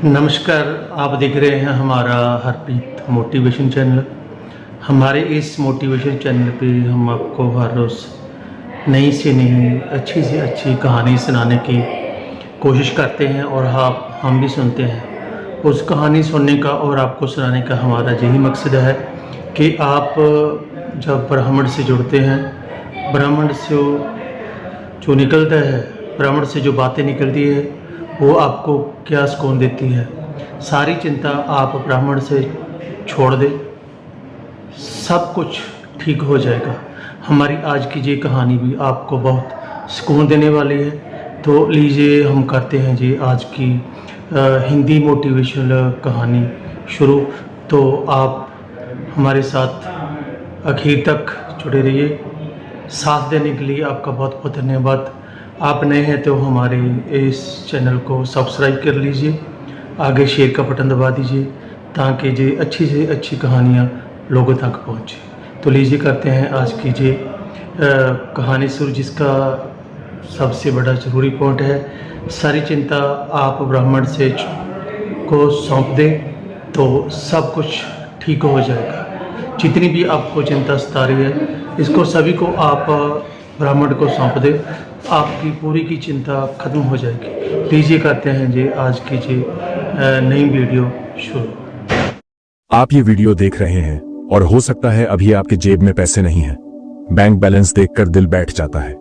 नमस्कार। आप देख रहे हैं हमारा हरप्रीत मोटिवेशन चैनल। हमारे इस मोटिवेशन चैनल पे हम आपको हर रोज़ नई से नई अच्छी से अच्छी कहानी सुनाने की कोशिश करते हैं और हम भी सुनते हैं। उस कहानी सुनने का और आपको सुनाने का हमारा यही मकसद है कि आप जब ब्राह्मण से जुड़ते हैं, ब्राह्मण से जो निकलता है, ब्राह्मण से जो बातें निकलती है वो आपको क्या सुकून देती है। सारी चिंता आप ब्राह्मण से छोड़ दें, सब कुछ ठीक हो जाएगा। हमारी आज की ये कहानी भी आपको बहुत सुकून देने वाली है। तो लीजिए हम करते हैं जी आज की हिंदी मोटिवेशनल कहानी शुरू। तो आप हमारे साथ आखिर तक जुड़े रहिए। साथ देने के लिए आपका बहुत बहुत धन्यवाद। आप नए हैं तो हमारे इस चैनल को सब्सक्राइब कर लीजिए, आगे शेयर का बटन दबा दीजिए ताकि ये अच्छी से अच्छी कहानियाँ लोगों तक पहुँचे। तो लीजिए करते हैं आज की ये कहानी शुरू, जिसका सबसे बड़ा ज़रूरी पॉइंट है सारी चिंता आप ब्राह्मण से को सौंप दें तो सब कुछ ठीक हो जाएगा। जितनी भी आपको चिंता सता रही है इसको सभी को आप ब्राह्मण को सौंप दें, आपकी पूरी की चिंता खत्म हो जाएगी। लीजिए करते हैं जी आज की जी नई वीडियो शुरू। आप ये वीडियो देख रहे हैं और हो सकता है अभी आपके जेब में पैसे नहीं हैं। बैंक बैलेंस देखकर दिल बैठ जाता है।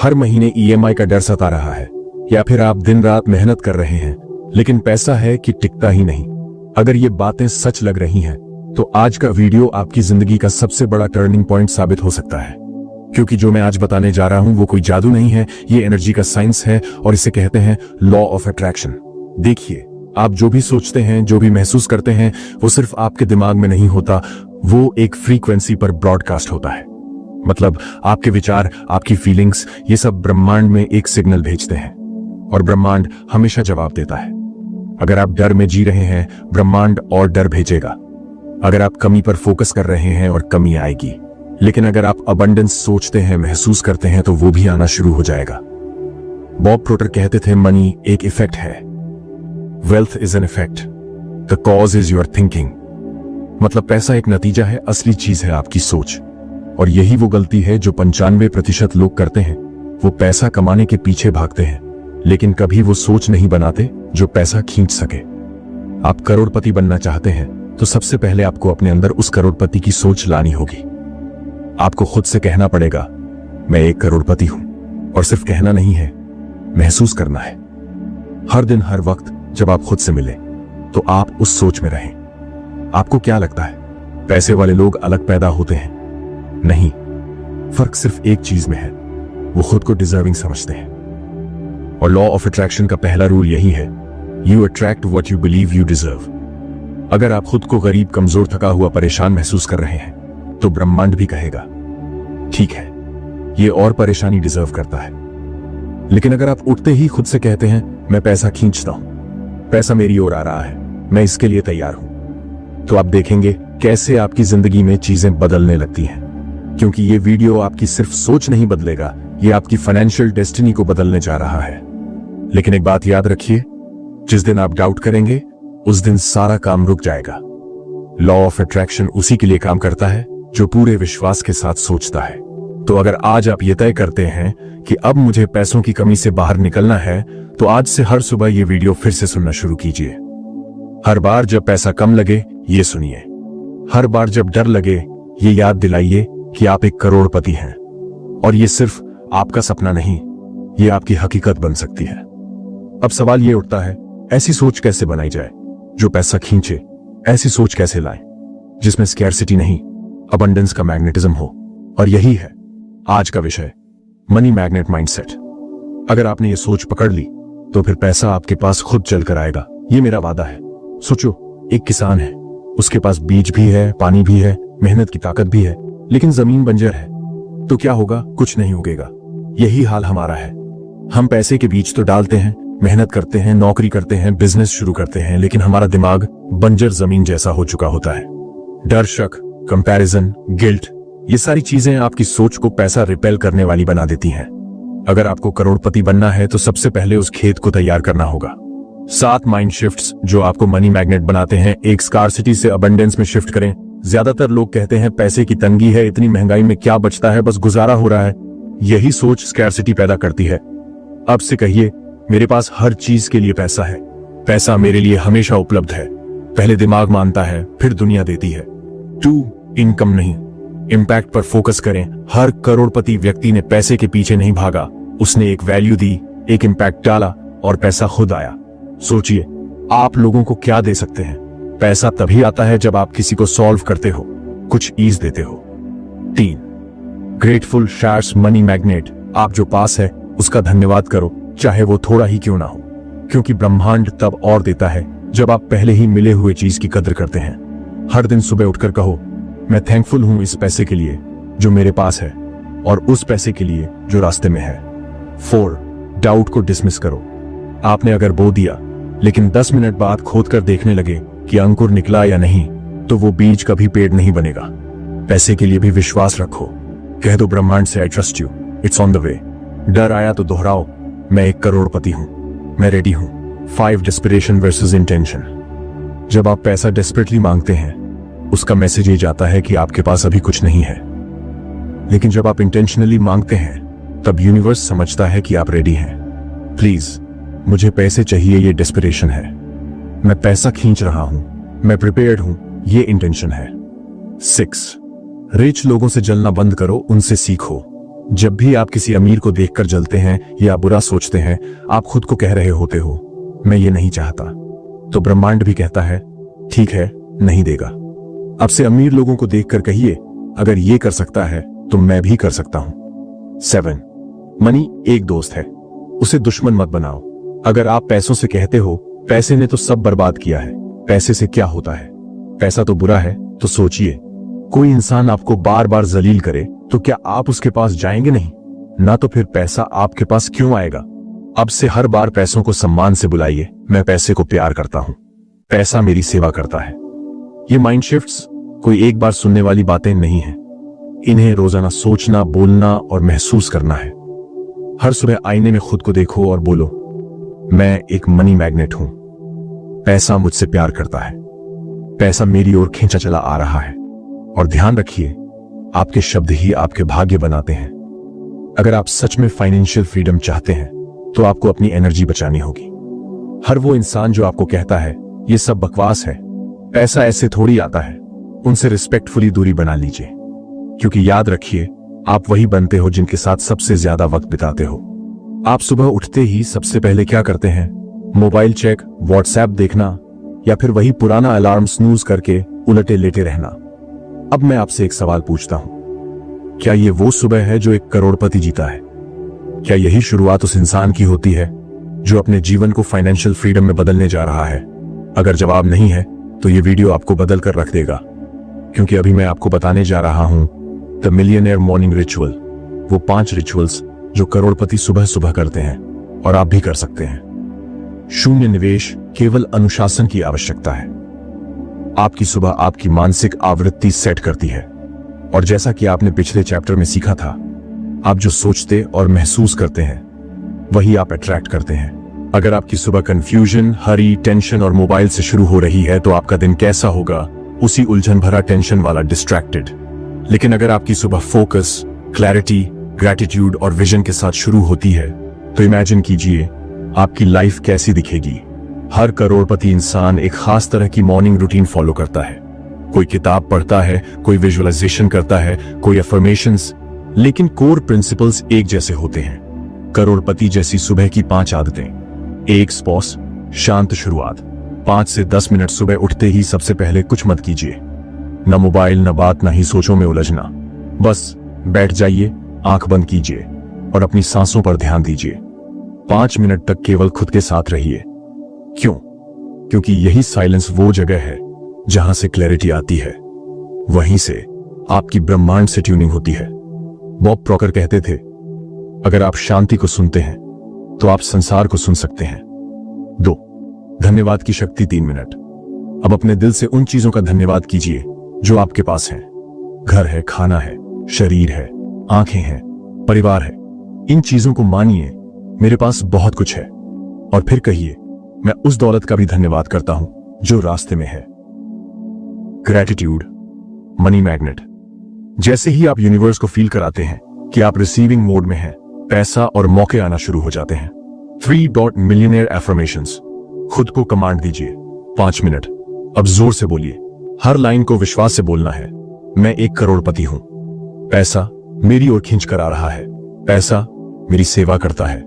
हर महीने ईएमआई का डर सता रहा है, या फिर आप दिन रात मेहनत कर रहे हैं लेकिन पैसा है कि टिकता ही नहीं। अगर ये बातें सच लग रही हैं तो आज का वीडियो आपकी जिंदगी का सबसे बड़ा टर्निंग पॉइंट साबित हो सकता है, क्योंकि जो मैं आज बताने जा रहा हूं वो कोई जादू नहीं है, ये एनर्जी का साइंस है और इसे कहते हैं लॉ ऑफ अट्रैक्शन। देखिए, आप जो भी सोचते हैं, जो भी महसूस करते हैं, वो सिर्फ आपके दिमाग में नहीं होता, वो एक फ्रीक्वेंसी पर ब्रॉडकास्ट होता है। मतलब आपके विचार, आपकी फीलिंग्स, ये सब ब्रह्मांड में एक सिग्नल भेजते हैं और ब्रह्मांड हमेशा जवाब देता है। अगर आप डर में जी रहे हैं, ब्रह्मांड और डर भेजेगा। अगर आप कमी पर फोकस कर रहे हैं और कमी आएगी। लेकिन अगर आप अबंडेंस सोचते हैं, महसूस करते हैं, तो वो भी आना शुरू हो जाएगा। बॉब प्रोटर कहते थे, मनी एक इफेक्ट है, wealth is an effect, the cause is your thinking. मतलब पैसा एक नतीजा है, असली चीज है आपकी सोच। और यही वो गलती है जो 95% लोग करते हैं। वो पैसा कमाने के पीछे भागते हैं लेकिन कभी वो सोच नहीं बनाते जो पैसा खींच सके। आप करोड़पति बनना चाहते हैं तो सबसे पहले आपको अपने अंदर उस करोड़पति की सोच लानी होगी। आपको खुद से कहना पड़ेगा, मैं एक करोड़पति हूं। और सिर्फ कहना नहीं है, महसूस करना है। हर दिन हर वक्त जब आप खुद से मिले तो आप उस सोच में रहें। आपको क्या लगता है, पैसे वाले लोग अलग पैदा होते हैं? नहीं, फर्क सिर्फ एक चीज में है, वो खुद को डिजर्विंग समझते हैं। और लॉ ऑफ अट्रैक्शन का पहला रूल यही है, you attract what you believe you deserve. अगर आप खुद को गरीब, कमजोर, थका हुआ, परेशान महसूस कर रहे हैं तो ब्रह्मांड भी कहेगा, ठीक है, ये और परेशानी डिजर्व करता है। लेकिन अगर आप उठते ही खुद से कहते हैं, मैं पैसा खींचता हूं, पैसा मेरी ओर आ रहा है, मैं इसके लिए तैयार हूं, तो आप देखेंगे कैसे आपकी जिंदगी में चीजें बदलने लगती हैं। क्योंकि ये वीडियो आपकी सिर्फ सोच नहीं बदलेगा, ये आपकी फाइनेंशियल डेस्टिनी को बदलने जा रहा है। लेकिन एक बात याद रखिए, जिस दिन आप डाउट करेंगे उस दिन सारा काम रुक जाएगा। लॉ ऑफ अट्रैक्शन उसी के लिए काम करता है जो पूरे विश्वास के साथ सोचता है। तो अगर आज आप ये तय करते हैं कि अब मुझे पैसों की कमी से बाहर निकलना है, तो आज से हर सुबह ये वीडियो फिर से सुनना शुरू कीजिए। हर बार जब पैसा कम लगे ये सुनिए, हर बार जब डर लगे ये याद दिलाइए कि आप एक करोड़पति हैं। और ये सिर्फ आपका सपना नहीं, ये आपकी हकीकत बन सकती है। अब सवाल ये उठता है, ऐसी सोच कैसे बनाई जाए जो पैसा खींचे? ऐसी सोच कैसे लाएं जिसमें स्कैरसिटी नहीं, अबंडेंस का मैग्नेटिज्म हो? और यही है आज का विषय, मनी मैग्नेट माइंडसेट। अगर आपने ये सोच पकड़ ली तो फिर पैसा आपके पास खुद चलकर आएगा, ये मेरा वादा है। सोचो, एक किसान है, उसके पास बीज भी है, पानी भी है, मेहनत की ताकत भी है, लेकिन जमीन बंजर है, तो क्या होगा? कुछ नहीं उगेगा। यही हाल हमारा है। हम पैसे के बीज तो डालते हैं, मेहनत करते हैं, नौकरी करते हैं, बिजनेस शुरू करते हैं, लेकिन हमारा दिमाग बंजर जमीन जैसा हो चुका होता है। डर, शक, कंपैरिजन, गिल्ट, ये सारी चीजें आपकी सोच को पैसा रिपेल करने वाली बना देती हैं। अगर आपको करोड़पति बनना है तो सबसे पहले उस खेत को तैयार करना होगा। 7 माइंड शिफ्ट्स जो आपको मनी मैग्नेट बनाते हैं। एक स्कार्सिटी से अबंडेंस में शिफ्ट करें। ज्यादातर लोग कहते हैं पैसे की तंगी है, इतनी महंगाई में क्या बचता है, बस गुजारा हो रहा है। यही सोच स्कैर्सिटी पैदा करती है। अब से कहिए, मेरे पास हर चीज के लिए पैसा है। पैसा मेरे लिए हमेशा उपलब्ध है। पहले दिमाग मानता है, फिर दुनिया देती है। 2 इनकम नहीं, इम्पैक्ट पर फोकस करें। हर करोड़पति व्यक्ति ने पैसे के पीछे नहीं भागा, उसने एक वैल्यू दी, एक इम्पैक्ट डाला और पैसा खुद आया। सोचिए, आप लोगों को क्या दे सकते हैं? पैसा तभी आता है जब आप किसी को सॉल्व करते हो, कुछ ईज देते हो। 3 ग्रेटफुल शेयर्स मनी मैग्नेट। आप जो पास है उसका धन्यवाद करो, चाहे वो थोड़ा ही क्यों ना हो, क्योंकि ब्रह्मांड तब और देता है जब आप पहले ही मिले हुए चीज की कदर करते हैं। हर दिन सुबह उठकर कहो, मैं थैंकफुल हूं इस पैसे के लिए जो मेरे पास है और उस पैसे के लिए जो रास्ते में है। 4 डाउट को डिसमिस करो। आपने अगर बो दिया लेकिन 10 मिनट बाद खोद कर देखने लगे कि अंकुर निकला या नहीं, तो वो बीज कभी पेड़ नहीं बनेगा। पैसे के लिए भी विश्वास रखो। कह दो ब्रह्मांड से, I trust you, it's on the way. डर आया तो दोहराओ, मैं एक करोड़पति हूं, मैं रेडी हूं। 5 डेस्परेशन वर्सेस इंटेंशन। जब आप पैसा डेस्परेटली मांगते हैं, उसका मैसेज ये जाता है कि आपके पास अभी कुछ नहीं है। लेकिन जब आप इंटेंशनली मांगते हैं, तब यूनिवर्स समझता है कि आप रेडी हैं। प्लीज, मुझे पैसे चाहिए, ये डेस्परेशन है। मैं पैसा खींच रहा हूं, मैं प्रिपेयर्ड हूं, ये इंटेंशन है। 6 रिच लोगों से जलना बंद करो, उनसे सीखो। जब भी आप किसी अमीर को देखकर जलते हैं या बुरा सोचते हैं, आप खुद को कह रहे होते हो, मैं ये नहीं चाहता। तो ब्रह्मांड भी कहता है, ठीक है, नहीं देगा। अब से अमीर लोगों को देखकर कहिए, अगर ये कर सकता है तो मैं भी कर सकता हूं। 7 मनी एक दोस्त है, उसे दुश्मन मत बनाओ। अगर आप पैसों से कहते हो, पैसे ने तो सब बर्बाद किया है, पैसे से क्या होता है, पैसा तो बुरा है, तो सोचिए, कोई इंसान आपको बार बार जलील करे तो क्या आप उसके पास जाएंगे नहीं? ना तो फिर पैसा आपके पास क्यों आएगा? अब से हर बार पैसों को सम्मान से बुलाइए, मैं पैसे को प्यार करता हूं, पैसा मेरी सेवा करता है। ये माइंड शिफ्ट्स कोई एक बार सुनने वाली बातें नहीं है। इन्हें रोजाना सोचना, बोलना और महसूस करना है। हर सुबह आईने में खुद को देखो और बोलो, मैं एक मनी मैग्नेट हूं, पैसा मुझसे प्यार करता है, पैसा मेरी ओर खींचा चला आ रहा है। और ध्यान रखिए, आपके शब्द ही आपके भाग्य बनाते हैं। अगर आप सच में फाइनेंशियल फ्रीडम चाहते हैं, तो आपको अपनी एनर्जी बचानी होगी। हर वो इंसान जो आपको कहता है ये सब बकवास है, पैसा ऐसे थोड़ी आता है, उनसे रिस्पेक्टफुली दूरी बना लीजिए। क्योंकि याद रखिए, आप वही बनते हो जिनके साथ सबसे ज्यादा वक्त बिताते हो। आप सुबह उठते ही सबसे पहले क्या करते हैं? मोबाइल चेक, व्हाट्सएप देखना, या फिर वही पुराना अलार्म स्नूज करके उलटे लेटे रहना। अब मैं आपसे एक सवाल पूछता हूं, क्या ये वो सुबह है जो एक करोड़पति जीता है? क्या यही शुरुआत उस इंसान की होती है जो अपने जीवन को फाइनेंशियल फ्रीडम में बदलने जा रहा है? अगर जवाब नहीं है तो ये वीडियो आपको बदल कर रख देगा, क्योंकि अभी मैं आपको बताने जा रहा हूं द मिलियनेयर मॉर्निंग रिचुअल। वो 5 रिचुअल्स जो करोड़पति सुबह सुबह करते हैं और आप भी कर सकते हैं। 0 निवेश, केवल अनुशासन की आवश्यकता है। आपकी सुबह आपकी मानसिक आवृत्ति सेट करती है, और जैसा कि आपने पिछले चैप्टर में सीखा था, आप जो सोचते और महसूस करते हैं वही आप अट्रैक्ट करते हैं। अगर आपकी सुबह कंफ्यूजन, हरी, टेंशन और मोबाइल से शुरू हो रही है, तो आपका दिन कैसा होगा? उसी उलझन भरा, टेंशन वाला, डिस्ट्रैक्टेड। लेकिन अगर आपकी सुबह फोकस, क्लैरिटी, ग्रैटिट्यूड और विजन के साथ शुरू होती है, तो इमेजिन कीजिए आपकी लाइफ कैसी दिखेगी। हर करोड़पति इंसान एक खास तरह की मॉर्निंग रूटीन फॉलो करता है। कोई किताब पढ़ता है, कोई विजुअलाइजेशन करता है, कोई अफर्मेशंस, लेकिन कोर प्रिंसिपल्स एक जैसे होते हैं। करोड़पति जैसी सुबह की 5 आदतें। 1 स्पॉस, शांत शुरुआत। 5 से 10 मिनट सुबह उठते ही सबसे पहले कुछ मत कीजिए। न मोबाइल, न बात, न ही सोचों में उलझना। बस बैठ जाइए, आंख बंद कीजिए और अपनी सांसों पर ध्यान दीजिए। 5 मिनट तक केवल खुद के साथ रहिए। क्यों? क्योंकि यही साइलेंस वो जगह है जहां से क्लैरिटी आती है, वहीं से आपकी ब्रह्मांड से ट्यूनिंग होती है। बॉब प्रॉकर कहते थे, अगर आप शांति को सुनते हैं तो आप संसार को सुन सकते हैं। 2 धन्यवाद की शक्ति। 3 मिनट। अब अपने दिल से उन चीजों का धन्यवाद कीजिए जो आपके पास हैं। घर है, खाना है, शरीर है, आंखें हैं, परिवार है। इन चीजों को मानिए, मेरे पास बहुत कुछ है। और फिर कहिए, मैं उस दौलत का भी धन्यवाद करता हूं जो रास्ते में है। Gratitude, money magnet. जैसे ही आप यूनिवर्स को फील कराते हैं कि आप रिसीविंग मोड में हैं, पैसा और मौके आना शुरू हो जाते हैं। 3 मिलियनेयर एफर्मेशंस। खुद को कमांड दीजिए 5 मिनट। अब जोर से बोलिए, हर लाइन को विश्वास से बोलना है। मैं 1 करोड़पति हूं। पैसा मेरी ओर खींच कर आ रहा है। पैसा मेरी सेवा करता है।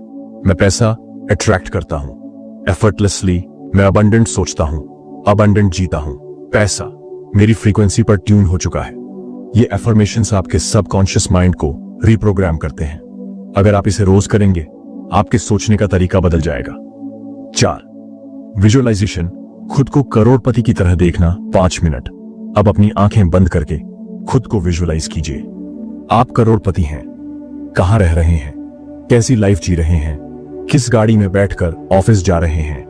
मैं पैसा अट्रैक्ट करता हूं। एफर्टलेसली मैं अबंडेंट सोचता हूं, अबंडेंट जीता हूं। पैसा मेरी फ्रीक्वेंसी पर ट्यून हो चुका है। ये एफर्मेशंस आपके सबकॉन्शियस माइंड को रिप्रोग्राम करते हैं। अगर आप इसे रोज करेंगे, आपके सोचने का तरीका बदल जाएगा। 4 विजुअलाइजेशन। खुद को करोड़पति की तरह देखना 5 मिनट। अब अपनी आंखें बंद करके खुद को विजुअलाइज कीजिए। आप करोड़पति हैं। कहां रह रहे हैं, कैसी लाइफ जी रहे हैं, किस गाड़ी में बैठकर ऑफिस जा रहे हैं,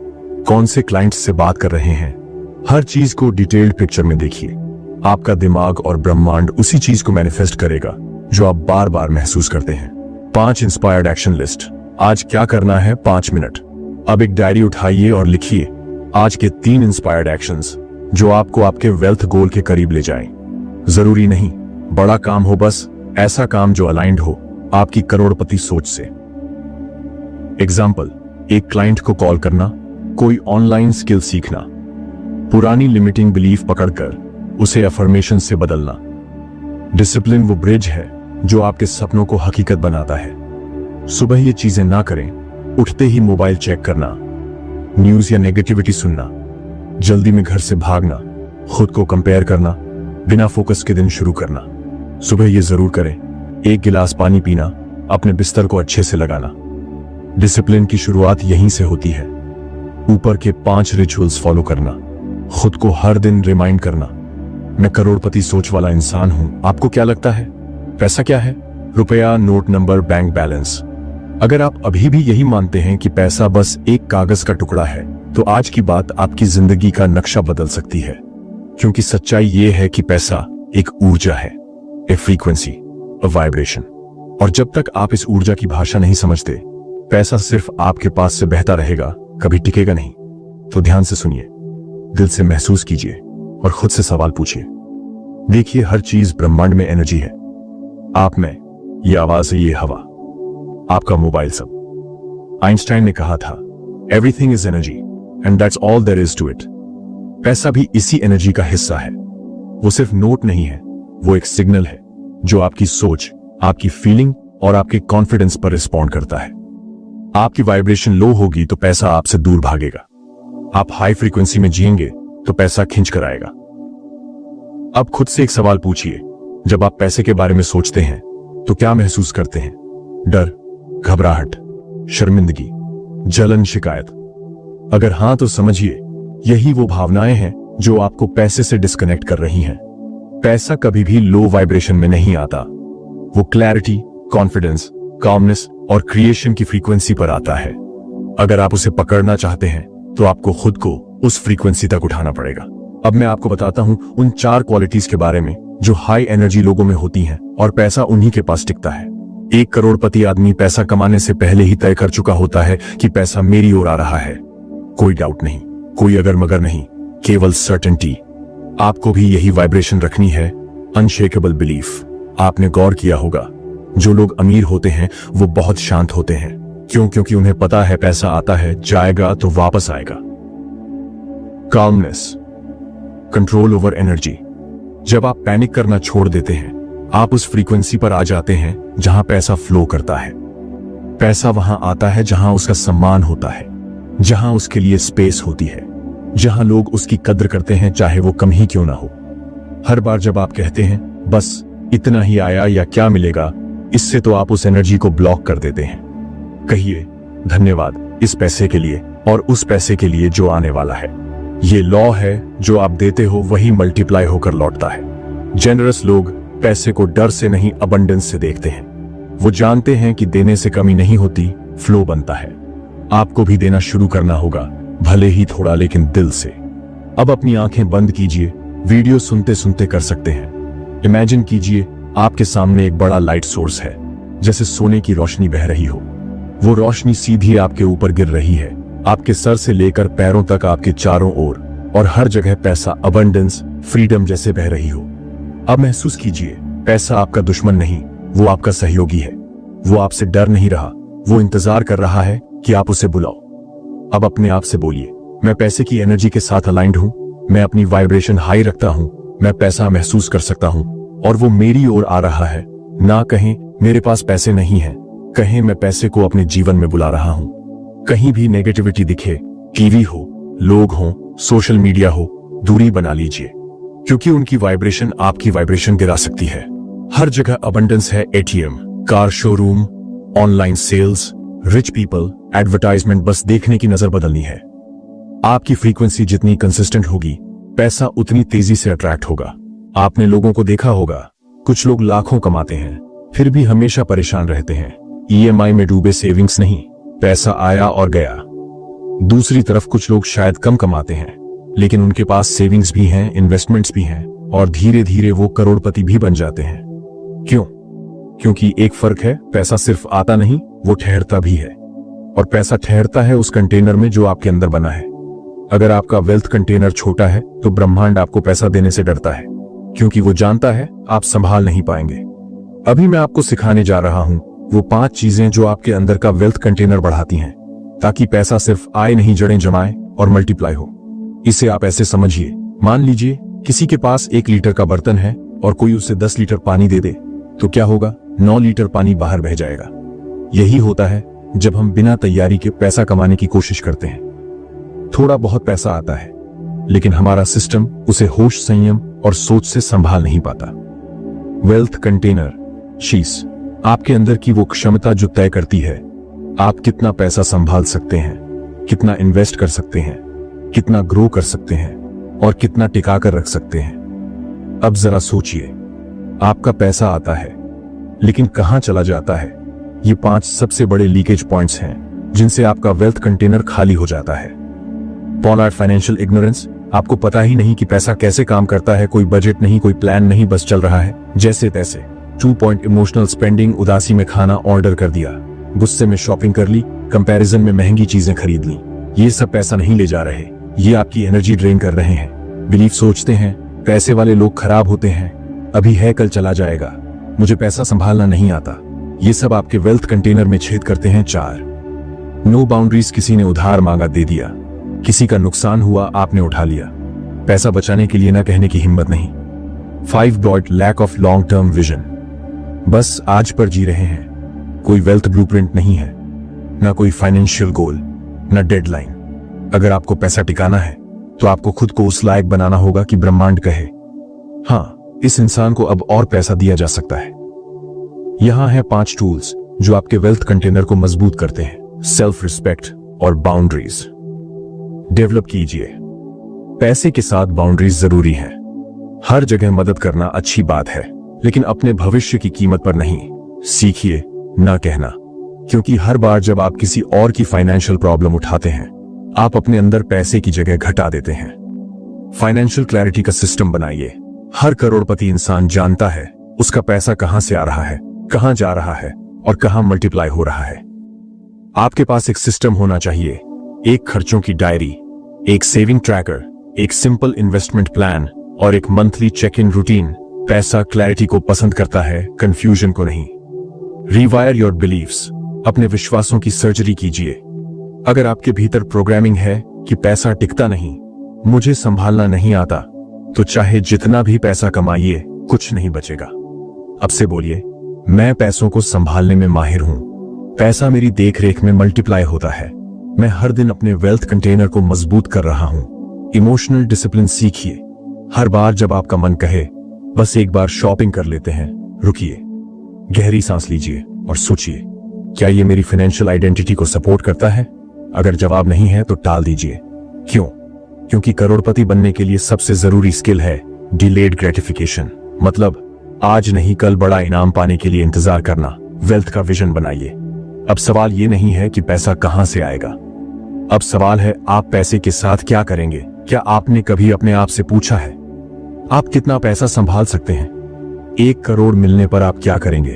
कौन से क्लाइंट्स से बात कर रहे हैं। हर चीज को डिटेल्ड पिक्चर में देखिए। आपका दिमाग और ब्रह्मांड उसी चीज को मैनिफेस्ट करेगा जो आप बार बार महसूस करते हैं। 5 इंस्पायर्ड एक्शन लिस्ट। आज क्या करना है 5 मिनट। अब एक डायरी उठाइए और लिखिए आज के 3 इंस्पायर्ड एक्शंस जो आपको आपके वेल्थ गोल के करीब ले जाएं। जरूरी नहीं बड़ा काम हो, बस ऐसा काम जो अलाइंड हो आपकी करोड़पति सोच से। एग्जाम्पल, एक क्लाइंट को कॉल करना, कोई ऑनलाइन स्किल सीखना, पुरानी लिमिटिंग बिलीफ पकड़कर उसे अफर्मेशन से बदलना। डिसिप्लिन वो ब्रिज है जो आपके सपनों को हकीकत बनाता है। सुबह ये चीजें ना करें। उठते ही मोबाइल चेक करना, न्यूज या नेगेटिविटी सुनना, जल्दी में घर से भागना, खुद को कंपेयर करना, बिना फोकस के दिन शुरू करना। सुबह ये जरूर करें, 1 गिलास पानी पीना, अपने बिस्तर को अच्छे से लगाना। डिसिप्लिन की शुरुआत यहीं से होती है। ऊपर के 5 रिचुअल्स फॉलो करना, खुद को हर दिन रिमाइंड करना, मैं करोड़पति सोच वाला इंसान हूं। आपको क्या लगता है पैसा क्या है? रुपया, नोट नंबर, बैंक बैलेंस। अगर आप अभी भी यही मानते हैं कि पैसा बस एक कागज का टुकड़ा है, तो आज की बात आपकी जिंदगी का नक्शा बदल सकती है। क्योंकि सच्चाई ये है कि पैसा एक ऊर्जा है, ए फ्रीक्वेंसी, अ वाइब्रेशन। और जब तक आप इस ऊर्जा की भाषा नहीं समझते, पैसा सिर्फ आपके पास से बहता रहेगा, कभी टिकेगा नहीं। तो ध्यान से सुनिए, दिल से महसूस कीजिए और खुद से सवाल पूछिए। देखिए, हर चीज ब्रह्मांड में एनर्जी है। आप में, ये आवाज है, ये हवा, आपका मोबाइल, सब। आइंस्टाइन ने कहा था, everything is energy and that's all there is to it. पैसा भी इसी एनर्जी का हिस्सा है। वो सिर्फ नोट नहीं है, वो एक सिग्नल है जो आपकी सोच, आपकी फीलिंग और आपके कॉन्फिडेंस पर रिस्पॉन्ड करता है। आपकी वाइब्रेशन लो होगी तो पैसा आपसे दूर भागेगा। आप हाई फ्रीक्वेंसी में जिएंगे तो पैसा खींच कर आएगा। अब खुद से एक सवाल पूछिए, जब आप पैसे के बारे में सोचते हैं तो क्या महसूस करते हैं? डर, घबराहट, शर्मिंदगी, जलन, शिकायत? अगर हां तो समझिए, यही वो भावनाएं हैं जो आपको पैसे से डिस्कनेक्ट कर रही हैं। पैसा कभी भी लो वाइब्रेशन में नहीं आता। वो क्लैरिटी, कॉन्फिडेंस, कामनेस और क्रिएशन की फ्रीक्वेंसी पर आता है। अगर आप उसे पकड़ना चाहते हैं तो आपको खुद को उस फ्रीक्वेंसी तक उठाना पड़ेगा। अब मैं आपको बताता हूं उन 4 क्वालिटीज के बारे में जो हाई एनर्जी लोगों में होती हैं और पैसा उन्हीं के पास टिकता है। 1 करोड़पति आदमी पैसा कमाने से पहले ही तय कर चुका होता है कि पैसा मेरी ओर आ रहा है। कोई डाउट नहीं, कोई अगर मगर नहीं, केवल सर्टेनिटी। आपको भी यही वाइब्रेशन रखनी है, अनशेकेबल बिलीफ। आपने गौर किया होगा, जो लोग अमीर होते हैं वो बहुत शांत होते हैं। क्यों? क्योंकि उन्हें पता है पैसा आता है, जाएगा तो वापस आएगा। Calmness, control over energy. जब आप पैनिक करना छोड़ देते हैं, आप उस फ्रीक्वेंसी पर आ जाते हैं जहां पैसा फ्लो करता है। पैसा वहां आता है जहां उसका सम्मान होता है, जहां उसके लिए स्पेस होती है, जहां लोग उसकी कद्र करते हैं, चाहे वो कम ही क्यों ना हो। हर बार जब आप कहते हैं बस इतना ही आया या क्या मिलेगा, इससे तो आप उस एनर्जी को ब्लॉक कर देते हैं। कहिए, धन्यवाद इस पैसे के लिए और उस पैसे के लिए जो आने वाला है। ये लॉ है, जो आप देते हो वही मल्टीप्लाई होकर लौटता है। जेनरस लोग पैसे को डर से नहीं, अबंडेंस से देखते हैं। वो जानते हैं कि देने से कमी नहीं होती, फ्लो बनता है। आपको भी देना शुरू करना होगा, भले ही थोड़ा, लेकिन दिल से। अब अपनी आंखें बंद कीजिए, वीडियो सुनते सुनते कर सकते हैं। इमेजिन कीजिए आपके सामने एक बड़ा लाइट सोर्स है, जैसे सोने की रोशनी बह रही हो। वो रोशनी सीधी आपके ऊपर गिर रही है, आपके सर से लेकर पैरों तक आपके चारों ओर और हर जगह पैसा, अबंडेंस, फ्रीडम जैसे बह रही हो। अब महसूस कीजिए, पैसा आपका दुश्मन नहीं, वो आपका सहयोगी है। वो आपसे डर नहीं रहा, वो इंतजार कर रहा है कि आप उसे बुलाओ। अब अपने आप से बोलिए, मैं पैसे की एनर्जी के साथ अलाइंड हूं, मैं अपनी वाइब्रेशन हाई रखता हूं, मैं पैसा महसूस कर सकता हूं और वो मेरी ओर आ रहा है। ना कहें मेरे पास पैसे नहीं हैं, कहें मैं पैसे को अपने जीवन में बुला रहा हूं। कहीं भी नेगेटिविटी दिखे, टीवी हो, लोग हों, सोशल मीडिया हो, दूरी बना लीजिए, क्योंकि उनकी वाइब्रेशन आपकी वाइब्रेशन गिरा सकती है। हर जगह अबंडेंस है, ATM, car showroom, online sales, rich people, advertisement, बस देखने की नजर बदलनी है। आपकी फ्रीक्वेंसी जितनी कंसिस्टेंट होगी, पैसा उतनी तेजी से अट्रैक्ट होगा। आपने लोगों को देखा होगा, कुछ लोग लाखों कमाते हैं फिर भी हमेशा परेशान रहते हैं। ईएमआई में डूबे, सेविंग्स नहीं, पैसा आया और गया। दूसरी तरफ कुछ लोग शायद कम कमाते हैं लेकिन उनके पास सेविंग्स भी हैं, इन्वेस्टमेंट्स भी हैं और धीरे धीरे वो करोड़पति भी बन जाते हैं। क्यों? क्योंकि एक फर्क है, पैसा सिर्फ आता नहीं, वो ठहरता भी है। और पैसा ठहरता है उस कंटेनर में जो आपके अंदर बना है। अगर आपका वेल्थ कंटेनर छोटा है तो ब्रह्मांड आपको पैसा देने से डरता है, क्योंकि वो जानता है आप संभाल नहीं पाएंगे। अभी मैं आपको सिखाने जा रहा हूं वो 5 चीजें जो आपके अंदर का वेल्थ कंटेनर बढ़ाती हैं, ताकि पैसा सिर्फ आए नहीं, जड़ें जमाए और मल्टीप्लाई हो। इसे आप ऐसे समझिए, मान लीजिए किसी के पास 1 लीटर का बर्तन है और कोई उसे 10 लीटर पानी दे दे, तो क्या होगा? 9 लीटर पानी बाहर बह जाएगा। यही होता है जब हम बिना तैयारी के पैसा कमाने की कोशिश करते हैं। थोड़ा बहुत पैसा आता है लेकिन हमारा सिस्टम उसे होश, संयम और सोच से संभाल नहीं पाता। वेल्थ कंटेनर शीश आपके अंदर की वो क्षमता जो तय करती है आप कितना पैसा संभाल सकते हैं, कितना इन्वेस्ट कर सकते हैं, कितना ग्रो कर सकते हैं और कितना टिका कर रख सकते हैं। अब जरा सोचिए, आपका पैसा आता है लेकिन कहां चला जाता है? ये 5 सबसे बड़े लीकेज पॉइंट्स हैं जिनसे आपका वेल्थ कंटेनर खाली हो जाता है। पोलर फाइनेंशियल इग्नोरेंस, आपको पता ही नहीं कि पैसा कैसे काम करता है। कोई बजट नहीं, कोई प्लान नहीं, बस चल रहा है जैसे तैसे। 2 पॉइंट इमोशनल स्पेंडिंग, उदासी में खाना ऑर्डर कर दिया, गुस्से में शॉपिंग कर ली, कंपैरिजन में महंगी चीजें खरीद ली। ये सब पैसा नहीं ले जा रहे, ये आपकी एनर्जी ड्रेन कर रहे हैं। बिलीफ सोचते हैं पैसे वाले लोग खराब होते हैं, अभी है कल चला जाएगा, मुझे पैसा संभालना नहीं आता। ये सब आपके वेल्थ कंटेनर में छेद करते हैं। 4 नो बाउंड्रीज, किसी ने उधार मांगा, दे दिया, किसी का नुकसान हुआ, आपने उठा लिया। पैसा बचाने के लिए ना कहने की हिम्मत नहीं। 5 broad lack of long term vision, बस आज पर जी रहे हैं। कोई वेल्थ ब्लूप्रिंट नहीं है, ना कोई फाइनेंशियल गोल, ना डेडलाइन। अगर आपको पैसा टिकाना है तो आपको खुद को उस लायक बनाना होगा कि ब्रह्मांड कहे, हाँ, इस इंसान को अब और पैसा दिया जा सकता है। यहां है 5 टूल्स जो आपके वेल्थ कंटेनर को मजबूत करते हैं। सेल्फ रिस्पेक्ट और बाउंड्रीज डेवलप कीजिए। पैसे के साथ बाउंड्रीज जरूरी है। हर जगह मदद करना अच्छी बात है लेकिन अपने भविष्य की कीमत पर नहीं। सीखिए ना कहना, क्योंकि हर बार जब आप किसी और की फाइनेंशियल प्रॉब्लम उठाते हैं आप अपने अंदर पैसे की जगह घटा देते हैं। फाइनेंशियल क्लैरिटी का सिस्टम बनाइए। हर करोड़पति इंसान जानता है उसका पैसा कहां से आ रहा है, कहां जा रहा है और कहां मल्टीप्लाई हो रहा है। आपके पास एक सिस्टम होना चाहिए, एक खर्चों की डायरी, एक सेविंग ट्रैकर, एक सिंपल इन्वेस्टमेंट प्लान और एक मंथली चेक इन रूटीन। पैसा क्लैरिटी को पसंद करता है, कंफ्यूजन को नहीं। रिवायर योर बिलीव्स, अपने विश्वासों की सर्जरी कीजिए। अगर आपके भीतर प्रोग्रामिंग है कि पैसा टिकता नहीं, मुझे संभालना नहीं आता, तो चाहे जितना भी पैसा कमाइए कुछ नहीं बचेगा। अब से बोलिए, मैं पैसों को संभालने में माहिर हूं, पैसा मेरी देखरेख में मल्टीप्लाई होता है। मैं हर दिन अपने वेल्थ कंटेनर को मजबूत कर रहा हूं। इमोशनल डिसिप्लिन सीखिए। हर बार जब आपका मन कहे बस एक बार शॉपिंग कर लेते हैं, रुकिए, गहरी सांस लीजिए और सोचिए, क्या ये मेरी फाइनेंशियल आइडेंटिटी को सपोर्ट करता है? अगर जवाब नहीं है तो टाल दीजिए। क्यों? क्योंकि करोड़पति बनने के लिए सबसे जरूरी स्किल है डिलेड ग्रेटिफिकेशन, मतलब आज नहीं कल बड़ा इनाम पाने के लिए इंतजार करना। वेल्थ का विजन बनाइए। अब सवाल ये नहीं है कि पैसा कहां से आएगा, अब सवाल है आप पैसे के साथ क्या करेंगे। क्या आपने कभी अपने आप से पूछा है आप कितना पैसा संभाल सकते हैं? 1 करोड़ मिलने पर आप क्या करेंगे?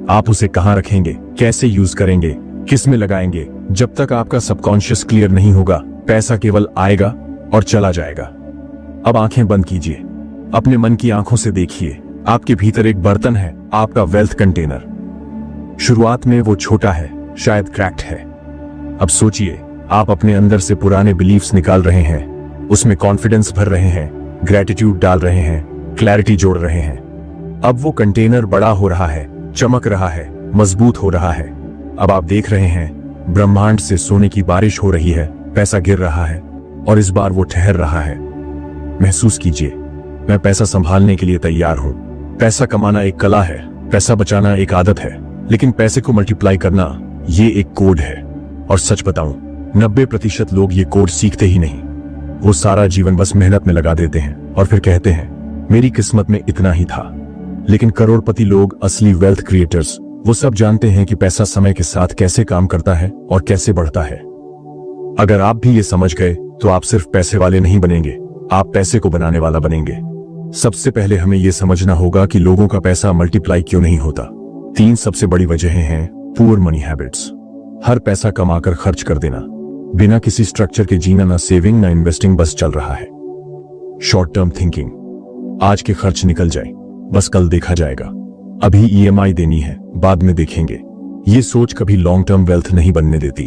आप उसे कहां रखेंगे, कैसे यूज करेंगे किस में लगाएंगे? जब तक आपका सबकॉन्शियस क्लियर नहीं होगा, पैसा केवल आएगा और चला जाएगा। अब आंखें बंद कीजिए, अपने मन की आंखों से देखिए, आपके भीतर एक बर्तन है, आपका वेल्थ कंटेनर। शुरुआत में वो छोटा है, शायद क्रैक्ड है। अब सोचिए, आप अपने अंदर से पुराने बिलीफ्स निकाल रहे हैं, उसमें कॉन्फिडेंस भर रहे हैं, ग्रेटिट्यूड डाल रहे हैं, क्लैरिटी जोड़ रहे हैं। अब वो कंटेनर बड़ा हो रहा है, चमक रहा है, मजबूत हो रहा है। अब आप देख रहे हैं, ब्रह्मांड से सोने की बारिश हो रही है, पैसा गिर रहा है और इस बार वो ठहर रहा है। महसूस कीजिए, मैं पैसा संभालने के लिए तैयार हूं। पैसा कमाना एक कला है, पैसा बचाना एक आदत है, लेकिन पैसे को मल्टीप्लाई करना ये एक कोड है। और सच बताऊं, 90% लोग ये कोड सीखते ही नहीं। वो सारा जीवन बस मेहनत में लगा देते हैं और फिर कहते हैं मेरी किस्मत में इतना ही था। लेकिन करोड़पति लोग, असली वेल्थ क्रिएटर्स, वो सब जानते हैं कि पैसा समय के साथ कैसे काम करता है और कैसे बढ़ता है। अगर आप भी ये समझ गए तो आप सिर्फ पैसे वाले नहीं बनेंगे, आप पैसे को बनाने वाला बनेंगे। सबसे पहले हमें यह समझना होगा कि लोगों का पैसा मल्टीप्लाई क्यों नहीं होता। 3 सबसे बड़ी वजहें हैं। पुअर मनी हैबिट्स, हर पैसा कमाकर खर्च कर देना, बिना किसी स्ट्रक्चर के जीना, ना सेविंग ना इन्वेस्टिंग, बस चल रहा है। शॉर्ट टर्म थिंकिंग, आज के खर्च निकल जाए, बस कल देखा जाएगा, अभी ईएमआई देनी है, बाद में देखेंगे। ये सोच कभी लॉन्ग टर्म वेल्थ नहीं बनने देती।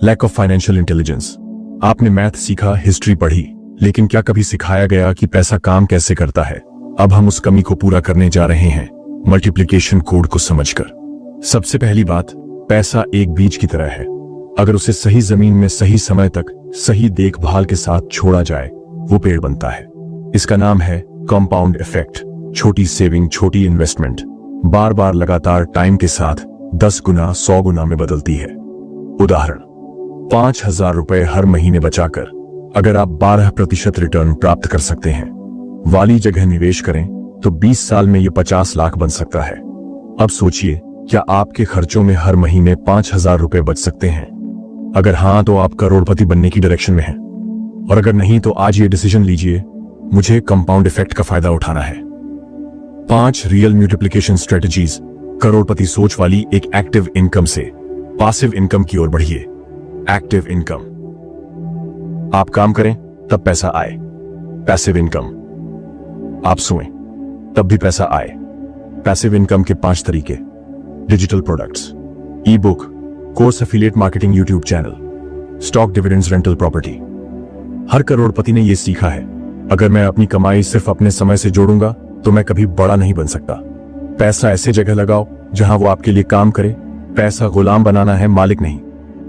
लैक ऑफ फाइनेंशियल इंटेलिजेंस, आपने मैथ सीखा, हिस्ट्री पढ़ी, लेकिन क्या कभी सिखाया गया कि पैसा काम कैसे करता है? अब हम उस कमी को पूरा करने जा रहे हैं, मल्टीप्लिकेशन कोड को समझकर। सबसे पहली बात, पैसा एक बीज की तरह है। अगर उसे सही जमीन में सही समय तक सही देखभाल के साथ छोड़ा जाए, वो पेड़ बनता है। इसका नाम है कंपाउंड इफेक्ट। छोटी सेविंग, छोटी इन्वेस्टमेंट बार बार लगातार टाइम के साथ 10 गुना 100 गुना में बदलती है। उदाहरण, 5,000 रुपए हर महीने बचाकर अगर आप 12% रिटर्न प्राप्त कर सकते हैं, वाली जगह निवेश करें तो 20 साल में ये 50 लाख बन सकता है। अब सोचिए, क्या आपके खर्चों में हर महीने 5,000 रुपए बच सकते हैं? अगर हां, तो आप करोड़पति बनने की डायरेक्शन में हैं। और अगर नहीं, तो आज ये डिसीजन लीजिए, मुझे कंपाउंड इफेक्ट का फायदा उठाना है। 5 रियल मल्टीप्लिकेशन स्ट्रेटजीज, करोड़पति सोच वाली एक एक्टिव इनकम से पासिव इनकम की ओर बढ़िए। एक्टिव इनकम, आप काम करें तब पैसा आए। पैसिव इनकम, आप सोएं तब भी पैसा आए। पैसिव इनकम के 5 तरीके: digital products, e book, course, affiliate marketing, YouTube channel, stock dividends, rental property. हर करोड़पति ने यह सीखा है, अगर मैं अपनी कमाई सिर्फ अपने समय से जोड़ूंगा तो मैं कभी बड़ा नहीं बन सकता। पैसा ऐसे जगह लगाओ जहां वो आपके लिए काम करे। पैसा गुलाम बनाना है, मालिक नहीं।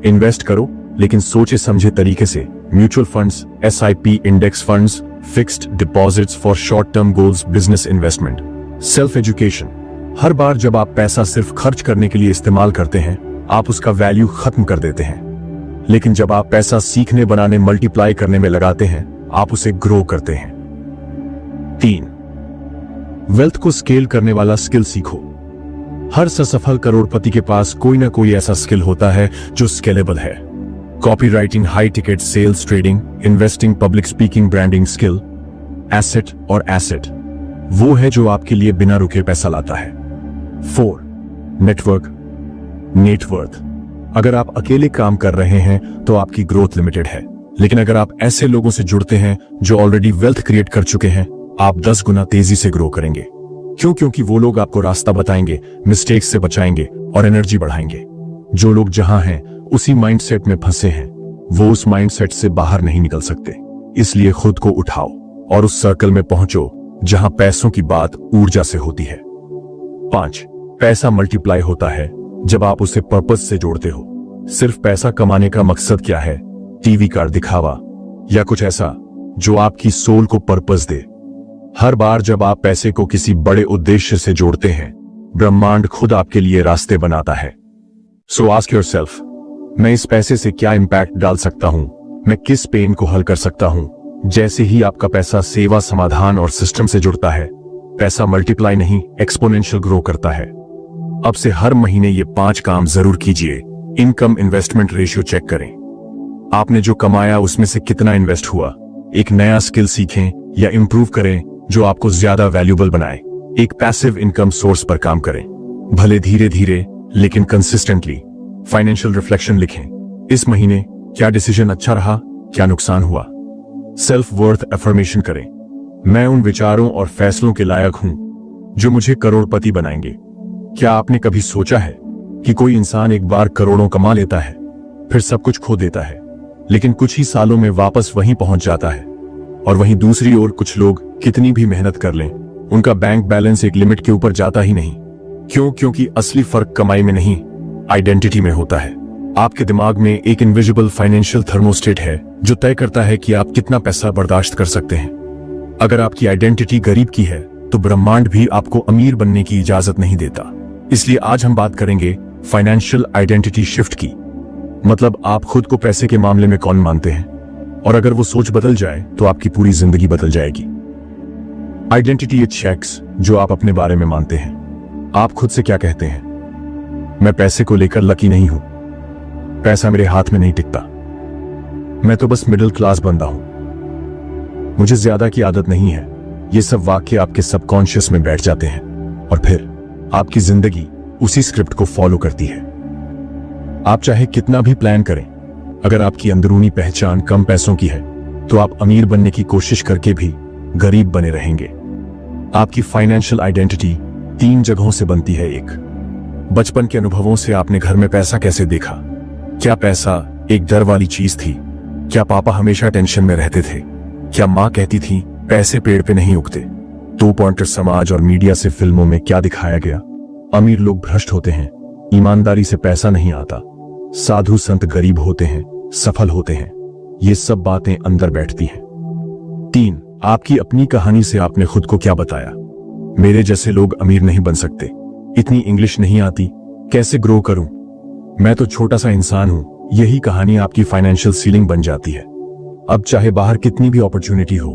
इन्वेस्ट करो, लेकिन सोचे समझे तरीके से। Mutual funds, SIP, index funds, fixed deposits for short term goals, business investment. Self education, हर बार जब आप पैसा सिर्फ खर्च करने के लिए इस्तेमाल करते हैं, आप उसका वैल्यू खत्म कर देते हैं। लेकिन जब आप पैसा सीखने, बनाने, मल्टीप्लाई करने में लगाते हैं, आप उसे ग्रो करते हैं। 3, वेल्थ को स्केल करने वाला स्किल सीखो। हर सफल करोड़पति के पास कोई ना कोई ऐसा स्किल होता है जो स्केलेबल है। Copy writing, high ticket sales, trading, investing, public speaking, branding skill. Asset और एसेट वो है जो आपके लिए बिना रुके पैसा लाता है। 4, नेटवर्क, नेटवर्थ। अगर आप अकेले काम कर रहे हैं तो आपकी ग्रोथ लिमिटेड है, लेकिन अगर आप ऐसे लोगों से जुड़ते हैं जो ऑलरेडी वेल्थ क्रिएट कर चुके हैं, आप 10 गुना तेजी से ग्रो करेंगे। क्यों? क्योंकि वो लोग आपको रास्ता बताएंगे, मिस्टेक्स से बचाएंगे और एनर्जी बढ़ाएंगे। जो लोग जहां हैं उसी माइंडसेट में फंसे हैं, वो उस माइंडसेट से बाहर नहीं निकल सकते। इसलिए खुद को उठाओ और उस सर्कल में पहुंचो जहां पैसों की बात ऊर्जा से होती है। 5, पैसा मल्टीप्लाई होता है जब आप उसे पर्पस से जोड़ते हो। सिर्फ पैसा कमाने का मकसद क्या है? टीवी का दिखावा या कुछ ऐसा जो आपकी सोल को पर्पस दे। हर बार जब आप पैसे को किसी बड़े उद्देश्य से जोड़ते हैं, ब्रह्मांड खुद आपके लिए रास्ते बनाता है। सो आस्क योरसेल्फ, मैं इस पैसे से क्या इंपैक्ट डाल सकता हूं? मैं किस पेन को हल कर सकता हूं? जैसे ही आपका पैसा सेवा, समाधान और सिस्टम से जुड़ता है, पैसा मल्टीप्लाई नहीं, एक्सपोनेंशियल ग्रो करता है। अब से हर महीने ये 5 काम जरूर कीजिए। इनकम इन्वेस्टमेंट रेशियो चेक करें। आपने जो कमाया उसमें से कितना इन्वेस्ट हुआ। एक नया स्किल सीखें या इंप्रूव करें जो आपको ज्यादा वैल्यूएबल बनाए। एक पैसिव इनकम सोर्स पर काम करें, भले धीरे धीरे लेकिन कंसिस्टेंटली। फाइनेंशियल रिफ्लेक्शन लिखें। इस महीने क्या डिसीजन अच्छा रहा, क्या नुकसान हुआ। सेल्फ वर्थ अफर्मेशन करें। मैं उन विचारों और फैसलों के लायक हूं जो मुझे करोड़पति बनाएंगे। क्या आपने कभी सोचा है कि कोई इंसान एक बार करोड़ों कमा लेता है, फिर सब कुछ खो देता है, लेकिन कुछ ही सालों में वापस वहीं पहुंच जाता है। और वहीं दूसरी ओर कुछ लोग कितनी भी मेहनत कर लें, उनका बैंक बैलेंस एक लिमिट के ऊपर जाता ही नहीं। क्यों? क्योंकि असली फर्क कमाई में नहीं, आइडेंटिटी में होता है। आपके दिमाग में एक इनविजिबल फाइनेंशियल थर्मोस्टेट है जो तय करता है कि आप कितना पैसा बर्दाश्त कर सकते हैं। अगर आपकी आइडेंटिटी गरीब की है तो ब्रह्मांड भी आपको अमीर बनने की इजाजत नहीं देता। इसलिए आज हम बात करेंगे फाइनेंशियल आइडेंटिटी शिफ्ट की। मतलब आप खुद को पैसे के मामले में कौन मानते हैं, और अगर वो सोच बदल जाए तो आपकी पूरी जिंदगी बदल जाएगी। आइडेंटिटी इट चेक्स जो आप अपने बारे में मानते हैं। आप खुद से क्या कहते हैं? मैं पैसे को लेकर लकी नहीं हूं, पैसा मेरे हाथ में नहीं टिकता, मैं तो बस मिडिल क्लास बंदा हूं, मुझे ज्यादा की आदत नहीं है। ये सब वाक्य आपके सबकॉन्शियस में बैठ जाते हैं और फिर आपकी जिंदगी उसी स्क्रिप्ट को फॉलो करती है। आप चाहे कितना भी प्लान करें, अगर आपकी अंदरूनी पहचान कम पैसों की है तो आप अमीर बनने की कोशिश करके भी गरीब बने रहेंगे। आपकी फाइनेंशियल आइडेंटिटी 3 जगहों से बनती है। एक, बचपन के अनुभवों से आपने घर में पैसा कैसे देखा। क्या पैसा एक डर वाली चीज थी? क्या पापा हमेशा टेंशन में रहते थे? क्या माँ कहती थी पैसे पेड़ पे नहीं उगते? 2 पॉइंटर समाज और मीडिया से फिल्मों में क्या दिखाया गया? अमीर लोग भ्रष्ट होते हैं, ईमानदारी से पैसा नहीं आता, साधु संत गरीब होते हैं, सफल होते हैं। ये सब बातें अंदर बैठती हैं। 3, आपकी अपनी कहानी से आपने खुद को क्या बताया। मेरे जैसे लोग अमीर नहीं बन सकते, इतनी इंग्लिश नहीं आती, कैसे ग्रो करूं, मैं तो छोटा सा इंसान हूं। यही कहानी आपकी फाइनेंशियल सीलिंग बन जाती है। अब चाहे बाहर कितनी भी अपॉर्चुनिटी हो,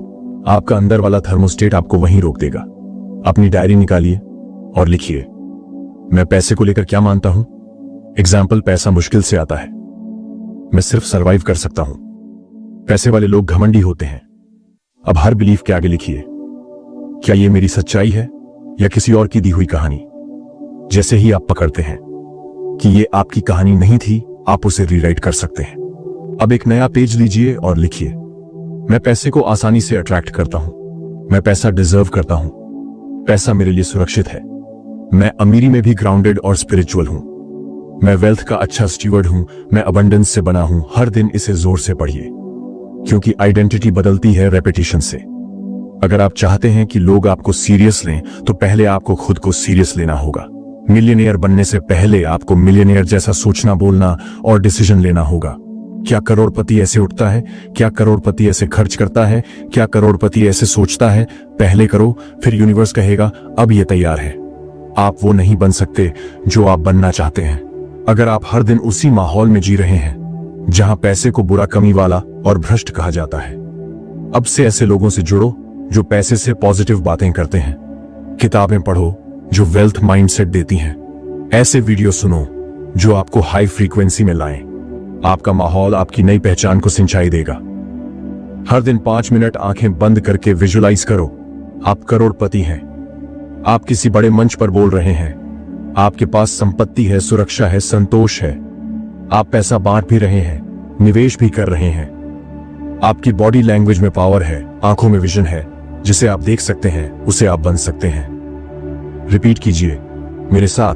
आपका अंदर वाला थर्मोस्टेट आपको वहीं रोक देगा। अपनी डायरी निकालिए और लिखिए, मैं पैसे को लेकर क्या मानता हूं। एग्जाम्पल, पैसा मुश्किल से आता है, मैं सिर्फ सरवाइव कर सकता हूं। पैसे वाले लोग घमंडी होते हैं। अब हर बिलीफ के आगे लिखिए, क्या ये मेरी सच्चाई है या किसी और की दी हुई कहानी। जैसे ही आप पकड़ते हैं कि ये आपकी कहानी नहीं थी, आप उसे रीराइट कर सकते हैं। अब एक नया पेज लीजिए और लिखिए, मैं पैसे को आसानी से अट्रैक्ट करता हूं, मैं पैसा डिजर्व करता हूं, पैसा मेरे लिए सुरक्षित है, मैं अमीरी में भी ग्राउंडेड और स्पिरिचुअल हूं, मैं वेल्थ का अच्छा स्टीवर्ड हूं, मैं अबंडेंस से बना हूं। हर दिन इसे जोर से पढ़िए, क्योंकि आइडेंटिटी बदलती है रेपिटेशन से। अगर आप चाहते हैं कि लोग आपको सीरियस लें तो पहले आपको खुद को सीरियस लेना होगा। मिलियनेयर बनने से पहले आपको मिलियनेयर जैसा सोचना, बोलना और डिसीजन लेना होगा। क्या करोड़पति ऐसे उठता है? क्या करोड़पति ऐसे खर्च करता है? क्या करोड़पति ऐसे सोचता है? पहले करो, फिर यूनिवर्स कहेगा अब ये तैयार है। आप वो नहीं बन सकते जो आप बनना चाहते हैं अगर आप हर दिन उसी माहौल में जी रहे हैं जहां पैसे को बुरा, कमी वाला और भ्रष्ट कहा जाता है। अब से ऐसे लोगों से जुड़ो जो पैसे से पॉजिटिव बातें करते हैं। किताबें पढ़ो जो वेल्थ माइंडसेट देती हैं। ऐसे वीडियो सुनो जो आपको हाई फ्रीक्वेंसी में लाएं। आपका माहौल आपकी नई पहचान को सिंचाई देगा। हर दिन 5 मिनट आंखें बंद करके विजुलाइज करो, आप करोड़पति हैं। आप किसी बड़े मंच पर बोल रहे हैं। आपके पास संपत्ति है, सुरक्षा है, संतोष है। आप पैसा बांट भी रहे हैं, निवेश भी कर रहे हैं। आपकी बॉडी लैंग्वेज में पावर है, आंखों में विजन है। जिसे आप देख सकते हैं उसे आप बन सकते हैं। रिपीट कीजिए मेरे साथ,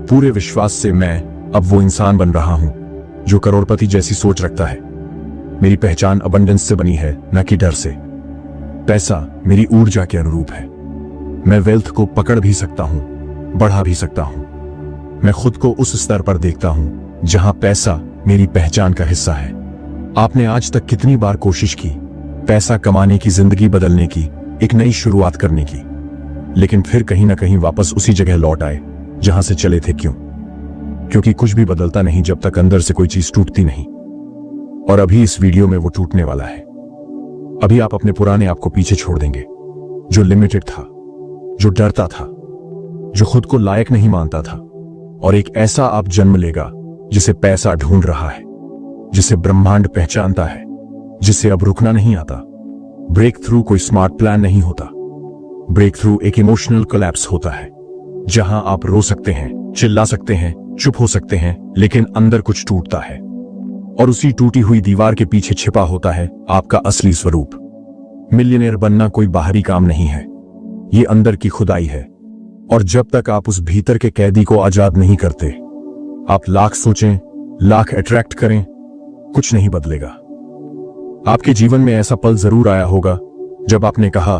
पूरे विश्वास से मैं अब वो इंसान बन रहा हूं जो करोड़पति जैसी सोच रखता है। मेरी पहचान अबंडेंस से बनी है, न कि डर से। पैसा मेरी ऊर्जा के अनुरूप है। मैं वेल्थ को पकड़ भी सकता हूं, बढ़ा भी सकता हूं। मैं खुद को उस स्तर पर देखता हूं जहां पैसा मेरी पहचान का हिस्सा है। आपने आज तक कितनी बार कोशिश की पैसा कमाने की, जिंदगी बदलने की, एक नई शुरुआत करने की, लेकिन फिर कहीं ना कहीं वापस उसी जगह लौट आए जहां से चले थे। क्यों? क्योंकि कुछ भी बदलता नहीं जब तक अंदर से कोई चीज टूटती नहीं। और अभी इस वीडियो में वो टूटने वाला है। अभी आप अपने पुराने आप को पीछे छोड़ देंगे, जो लिमिटेड था, जो डरता था, जो खुद को लायक नहीं मानता था, और एक ऐसा आप जन्म लेगा जिसे पैसा ढूंढ रहा है, जिसे ब्रह्मांड पहचानता है, जिसे अब रुकना नहीं आता। ब्रेक थ्रू कोई स्मार्ट प्लान नहीं होता। ब्रेक थ्रू एक इमोशनल कोलैप्स होता है, जहां आप रो सकते हैं, चिल्ला सकते हैं, चुप हो सकते हैं, लेकिन अंदर कुछ टूटता है और उसी टूटी हुई दीवार के पीछे छिपा होता है आपका असली स्वरूप। मिलियनेयर बनना कोई बाहरी काम नहीं है, ये अंदर की खुदाई है। और जब तक आप उस भीतर के कैदी को आजाद नहीं करते, आप लाख सोचें, लाख अट्रैक्ट करें, कुछ नहीं बदलेगा। आपके जीवन में ऐसा पल जरूर आया होगा जब आपने कहा,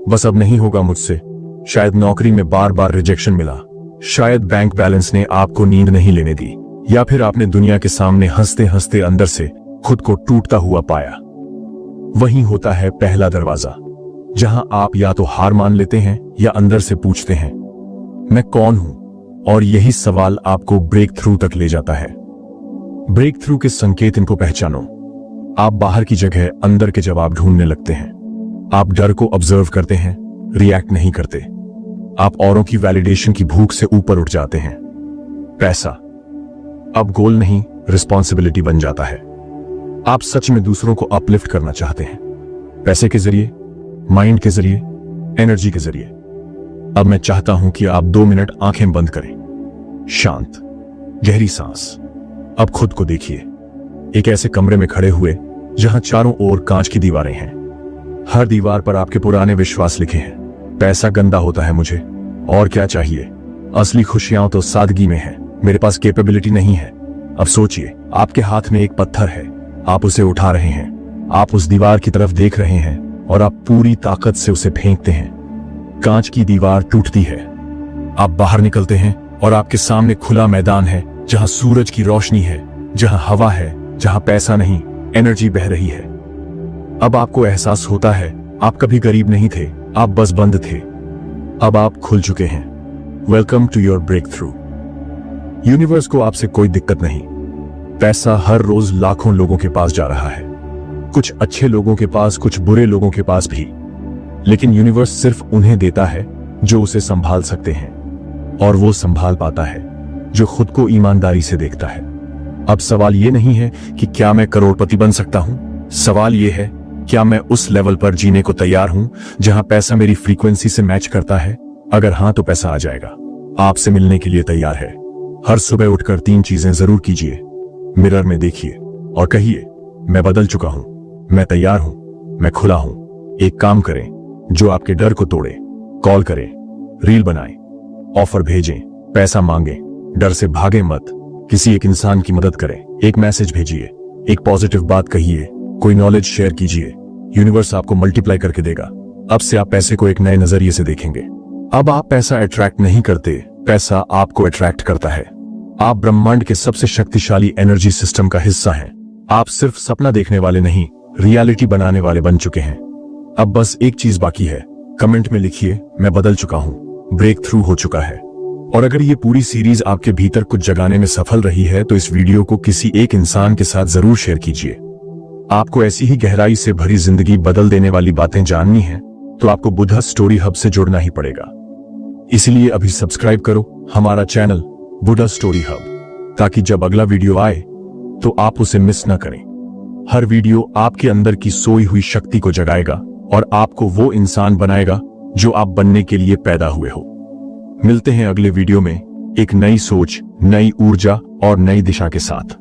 बस अब नहीं होगा मुझसे। शायद नौकरी में बार बार रिजेक्शन मिला, शायद बैंक बैलेंस ने आपको नींद नहीं लेने दी, या फिर आपने दुनिया के सामने हंसते हंसते अंदर से खुद को टूटता हुआ पाया। वहीं होता है पहला दरवाजा, जहां आप या तो हार मान लेते हैं या अंदर से पूछते हैं, मैं कौन हूं? और यही सवाल आपको ब्रेक थ्रू तक ले जाता है। ब्रेक थ्रू के संकेत इनको पहचानो। आप बाहर की जगह अंदर के जवाब ढूंढने लगते हैं। आप डर को ऑब्जर्व करते हैं, रिएक्ट नहीं करते। आप औरों की वैलिडेशन की भूख से ऊपर उठ जाते हैं। पैसा अब गोल नहीं, रिस्पॉन्सिबिलिटी बन जाता है। आप सच में दूसरों को अपलिफ्ट करना चाहते हैं, पैसे के जरिए, माइंड के जरिए, एनर्जी के जरिए। अब मैं चाहता हूं कि आप 2 मिनट आंखें बंद करें, शांत गहरी सांस। अब खुद को देखिए, एक ऐसे कमरे में खड़े हुए जहां चारों ओर कांच की दीवारें हैं। हर दीवार पर आपके पुराने विश्वास लिखे हैं। पैसा गंदा होता है मुझे, और क्या चाहिए? असली खुशियां तो सादगी में है। मेरे पास कैपेबिलिटी नहीं है। अब सोचिए, आपके हाथ में एक पत्थर है, आप उसे उठा रहे हैं, आप उस दीवार की तरफ देख रहे हैं और आप पूरी ताकत से उसे फेंकते हैं। कांच की दीवार टूटती है, आप बाहर निकलते हैं और आपके सामने खुला मैदान है, जहां सूरज की रोशनी है, जहां हवा है, जहां पैसा नहीं, एनर्जी बह रही है। अब आपको एहसास होता है, आप कभी गरीब नहीं थे, आप बस बंद थे। अब आप खुल चुके हैं। Welcome to your breakthrough. Universe को आपसे कोई दिक्कत नहीं। पैसा हर रोज लाखों लोगों के पास जा रहा है, कुछ अच्छे लोगों के पास, कुछ बुरे लोगों के पास भी। लेकिन यूनिवर्स सिर्फ उन्हें देता है जो उसे संभाल सकते हैं, और वो संभाल पाता है जो खुद को ईमानदारी से देखता है। अब सवाल ये नहीं है कि क्या मैं करोड़पति बन सकता हूं, सवाल ये है, क्या मैं उस लेवल पर जीने को तैयार हूं जहां पैसा मेरी फ्रीक्वेंसी से मैच करता है? अगर हां, तो पैसा आ जाएगा। आपसे मिलने के लिए तैयार है। हर सुबह उठकर 3 चीजें जरूर कीजिए। मिरर में देखिए और कहिए, मैं बदल चुका हूं, मैं तैयार हूं, मैं खुला हूं। एक काम करें जो आपके डर को तोड़े। कॉल करें, रील बनाएं, ऑफर भेजें, पैसा मांगें, डर से भागे मत। किसी एक इंसान की मदद करें, एक मैसेज भेजिए, एक पॉजिटिव बात कहिए, कोई नॉलेज शेयर कीजिए। यूनिवर्स आपको मल्टीप्लाई करके देगा। अब से आप पैसे को एक नए नजरिए से देखेंगे। अब आप पैसा अट्रैक्ट नहीं करते, पैसा आपको अट्रैक्ट करता है। आप ब्रह्मांड के सबसे शक्तिशाली एनर्जी सिस्टम का हिस्सा हैं। आप सिर्फ सपना देखने वाले नहीं, रियलिटी बनाने वाले बन चुके हैं। अब बस एक चीज बाकी है। कमेंट में लिखिए, मैं बदल चुका हूं, ब्रेक थ्रू हो चुका है। और अगर ये पूरी सीरीज आपके भीतर कुछ जगाने में सफल रही है, तो इस वीडियो को किसी एक इंसान के साथ जरूर शेयर कीजिए। आपको ऐसी ही गहराई से भरी जिंदगी बदल देने वाली बातें जाननी है, तो आपको बुद्धा स्टोरी हब से जुड़ना ही पड़ेगा। इसलिए अभी सब्सक्राइब करो हमारा चैनल बुद्धा स्टोरी हब, ताकि जब अगला वीडियो आए तो आप उसे मिस ना करें। हर वीडियो आपके अंदर की सोई हुई शक्ति को जगाएगा और आपको वो इंसान बनाएगा जो आप बनने के लिए पैदा हुए हो। मिलते हैं अगले वीडियो में एक नई सोच, नई ऊर्जा और नई दिशा के साथ।